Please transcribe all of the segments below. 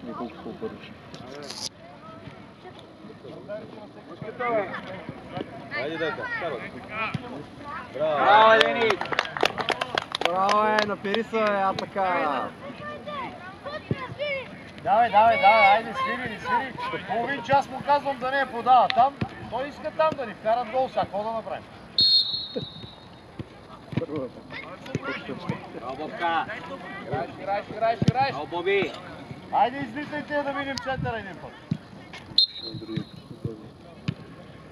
Николко по-бързо. Хайде, дете, карат. Браво, Денис! Браво, напери се, а така. Давай, айде, свири. Половин час му казвам да не я подава там. Той иска там да ни вкарат гол, сега какво да направим? Браво, Бобка! Играеш. Браво, Боби! Айде, излитайте да видим центъра един път.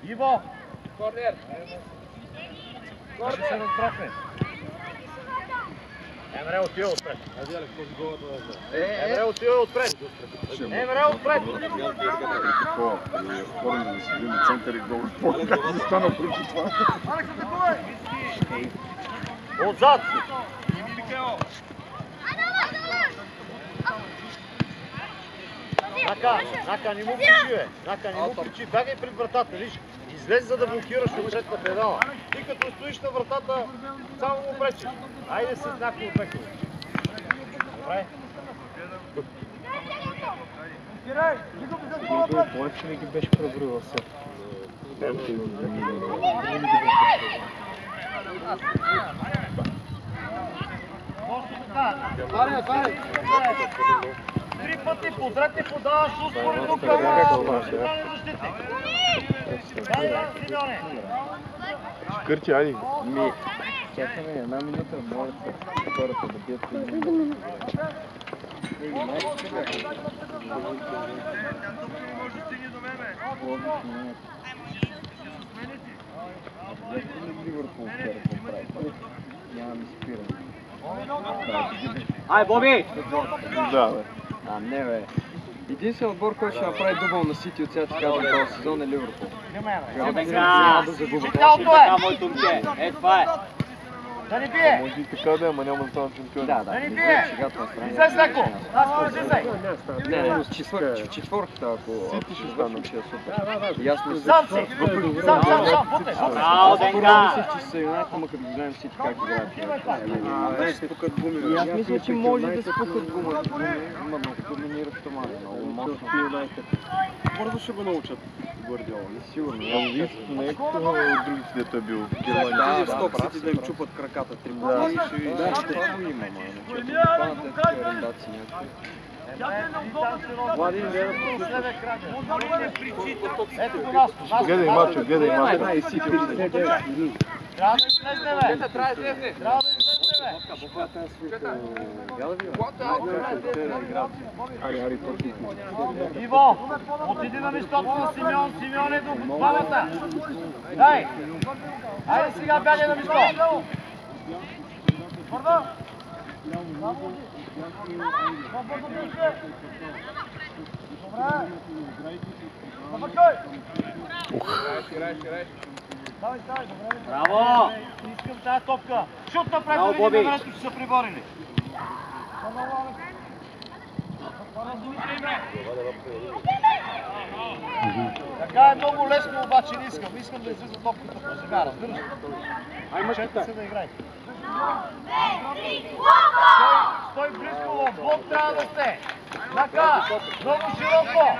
Иво! Корнер! Ще се разбрахме. Емре отива отпред. Емре отива отпред. Емре отпред. Хора да си видим център и гол. Как се стана преди това? Алекс, атакувай! Отзад! Нака, не му кричи, бе. Нака, не му кричи. Бягай пред вратата, виж. Излез, за да блокираш отпред на педала. Ти като стоиш на вратата, само му пречиш. Айде с някакво отбекове. Добре. Плойче не ги беше преброила се. Три пъти подред ти подаваш успоредно към националния защитник. Дай, Симеоне! Кърчи, айди. Чакаме една минута, моля се хората да бият по една. Ай, Боби! Да, бе. Не, бе. Единствен отбор, който ще направи дубъл на Сити от сега така за този сезон е Ливърпул. Така, така, моето момче. Е, това е. Да ни бие! Може и така да е, ама няма да станат шампиони. Да ни бие! Излез леко! Излезай! Не, с четвърката, ако Сити ще стане, ще е супер. Ясно Сам си! Сам, путай! Браво, Денка! Мислех, че са Юнайтед, ама като знаем Сити как играят. Спукат гуми. Аз мисля, че може да спукат гуми. Ама доминират томани. Много мощно. Бързо ще го научат Гвардиола. Сигурно. Не е като другите, дето е бил в Германия. Да, Сток Сити да им чупат краката. Три години ще ви... Да, ще това го има, иначе. Това на тези арендации някакви. Влади, гледа Ето го нас. Гледай мача, гледай мача. Трябва да излезне, бе! Трябва да излезне, бе! Иво, отиди на местото на Симеон. Симеон е до двамата. Дай! Айде сега бягай на место. Браво! Искам тази топка. Шут напред, да видим времето, че са приборили. Така е много лесно, обаче не искам. Искам да излиза топката по сега, разбираш? Чете се да играйте. Стой близко в блок, трябва да сте. Така, много широко.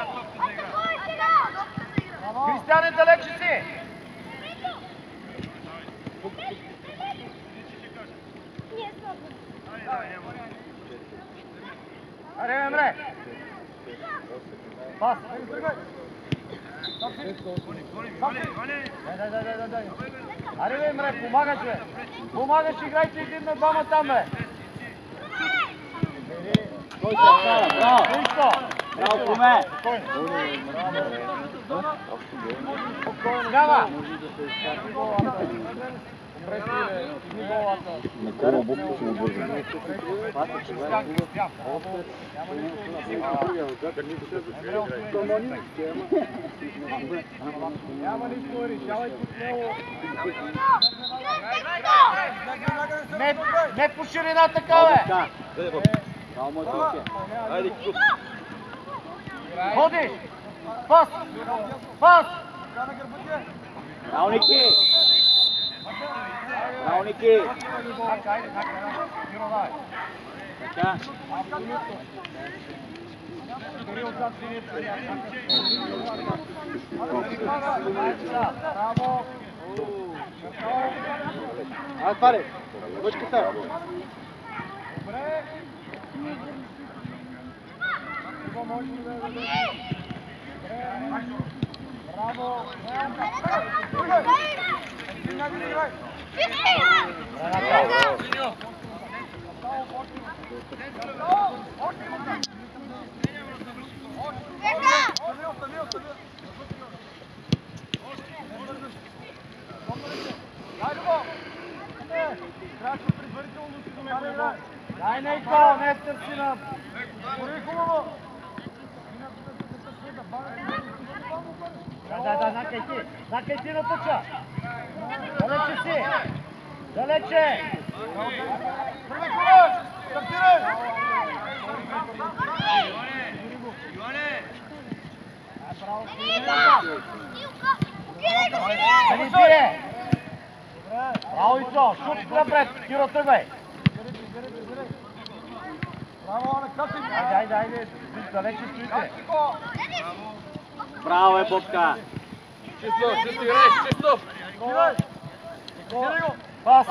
Кристиане, далече си. Аре, Емре! Пас! Дай! Аре, Емре, помагаш, бе! Помагаш, играйте един на двама там, бе! Браво, Коме! Няма! Накара Бобка се обърза. Няма нищо, решавайте с него. Не по ширина така, бе! Браво, моето момче! Ходиш! Пас! Пас! Браво, Ники! Браво, Ники! Така. Айде, пари! Лъчката! Дай, Нейко, не търси на... Гори хубаво! Да, накай ти на тъча! Далече си! Далече! Първи кураж! Стартирай! Дали бие! Браво, Ицо! Шут напред! Киро, тръгвай! Браво, Александър! Айде! Далече стоите! Браво е, Бобка! Чисто играеш, чисто! Пас!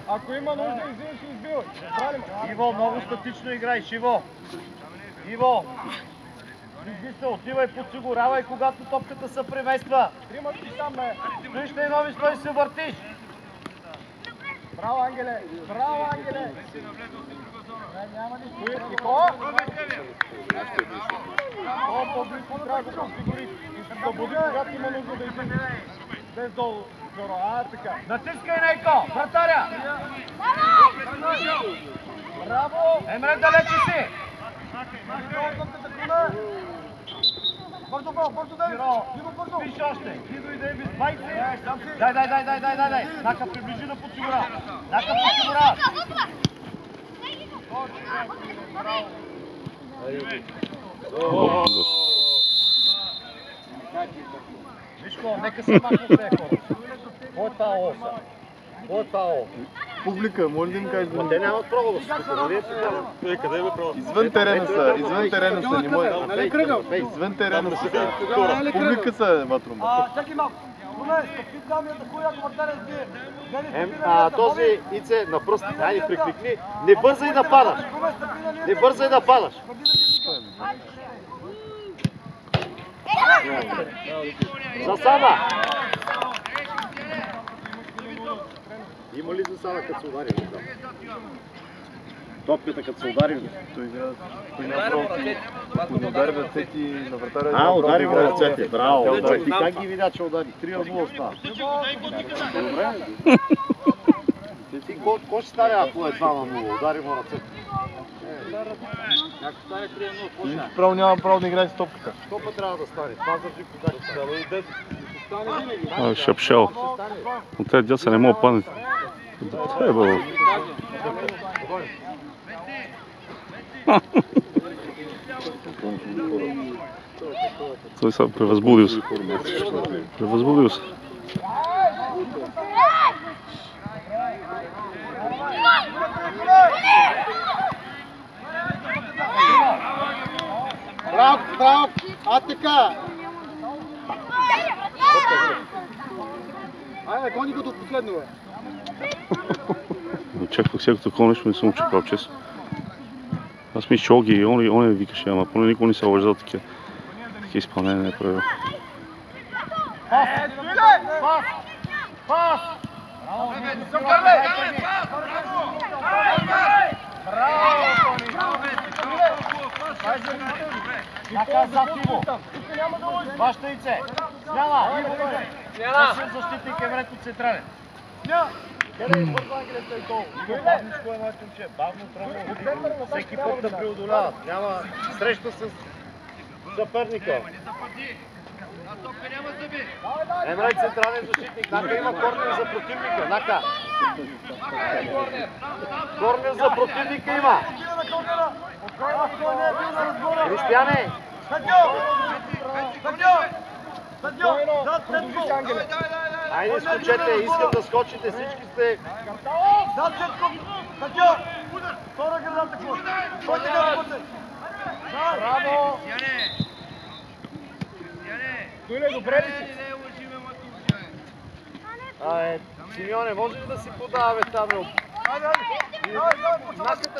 Ако има нужда, извиниш и избивай. Иво, много статично играеш, Иво! Иво! Вижди се, отивай, подсигурявай, когато топката се премества. Тримаш ти сам, бе! Стоиш на едно место и се въртиш! Браво, Ангеле! Браво, Ангеле! Няма нищо. Никола? По-близко трябва да подсигури. И се събуди, когато има нужда да излизаш. Без долу. Така. Натискай, Нейко! Вратаря! Браво! Емре, далече си! Бързо, бързо, дай! Бързо! Виж още! Ти дойде без байци! Дай! Нака приближи да подсигурява! Нака подсигурява! Вишко, нека се махнат те хора. Кой е това оса? Кой е това о? Публика, може да им кажеш да... Те нямат право да се спокойно. Къде има право? Извън терена са, не може. Извън терена са. Публика са, Ватрумба. Чакай малко. Какви камията, коя квартален сбие? Този Ице на пръст, айде прикликни. Не бързай да падаш. Не бързай да падаш. Засада! Има ли засада, като се удари? Топката, като се удари? Той няма право. Ако не удари ръцете на вратаря... Удари му ръцете, браво. Ти как ги видя, че удари? 3-0 остава. Добре. Ти кой ще стане, ако е 2-0? Удари му ръцете. Ако стане 3-0, Право няма право да играе с топката. Топа трябва да стане. Това държи подача. Шапшал. Но тези деца не могат паднат. Това е бъл. Той се превъзбудил се. Превъзбудил се. Браво! Атека! Айде, гони го до последно, бе. Очаквах всяко такова нещо, не съм очаквал, честно. Аз мисля, че Оги и он викаше, ама поне никога не се лъжа за такива изпълнения не е правил. Пас! Наказа Тимо. Баща Ице. Смяна. Смяна. Защитник Емрет от централен. Къде е бързо Ангелес и гол? Бавничко е моят момче. Бавно тръгва. Всеки път да преодоляват. Няма среща с съперника. Емрет централен защитник. Нака има корнер за противника. Нака. Корнер за противника има. Християне! Айде скочете, искам да скочите, всички сте. Да, Цветко! Катя! Втора градата, кой ти да пътен? Браво! Туиле, добре ли си? Симеоне, може ли да си подаваме там? Айде, почваме!